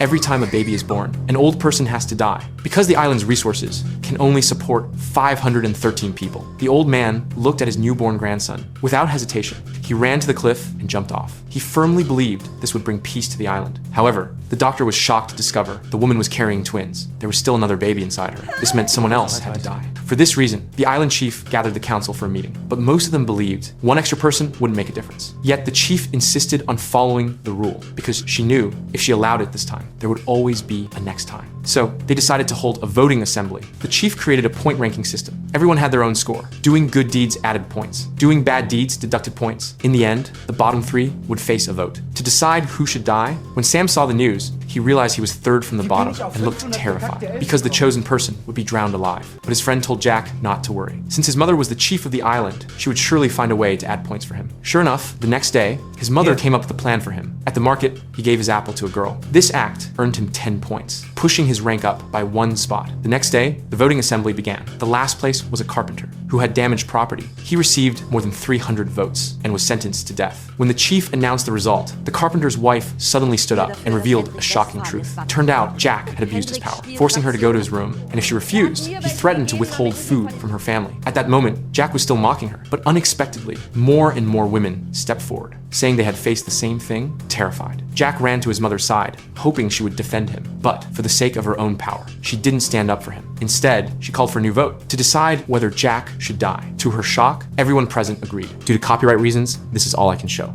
Every time a baby is born, an old person has to die. Because the island's resources can only support 513 people, the old man looked at his newborn grandson. Without hesitation, he ran to the cliff and jumped off. He firmly believed this would bring peace to the island. However, the doctor was shocked to discover the woman was carrying twins. There was still another baby inside her. This meant someone else had to die. For this reason, the island chief gathered the council for a meeting, but most of them believed one extra person wouldn't make a difference. Yet the chief insisted on following the rule because she knew if she allowed it this time, there would always be a next time. So they decided to hold a voting assembly. The chief created a point ranking system. Everyone had their own score. Doing good deeds added points. Doing bad deeds deducted points. In the end, the bottom three would face a vote. To decide who should die, when Sam saw the news, he realized he was third from the bottom and looked terrified because the chosen person would be drowned alive. But his friend told Jack not to worry. Since his mother was the chief of the island, she would surely find a way to add points for him. Sure enough, the next day, his mother came up with a plan for him. At the market, he gave his apple to a girl. This act earned him 10 points, pushing his rank up by 1 spot. The next day, the voting assembly began. The last place was a carpenter who had damaged property. He received more than 300 votes and was sentenced to death. When the chief announced the result, the carpenter's wife suddenly stood up and revealed a shocking truth. Turned out Jack had abused his power, forcing her to go to his room, and if she refused, he threatened to withhold food from her family. At that moment, Jack was still mocking her, but unexpectedly, more and more women stepped forward, saying they had faced the same thing, terrified. Jack ran to his mother's side, hoping she would defend him, but for the sake of her own power, she didn't stand up for him. Instead, she called for a new vote to decide whether Jack should die. To her shock, everyone present agreed. Due to copyright reasons, this is all I can show.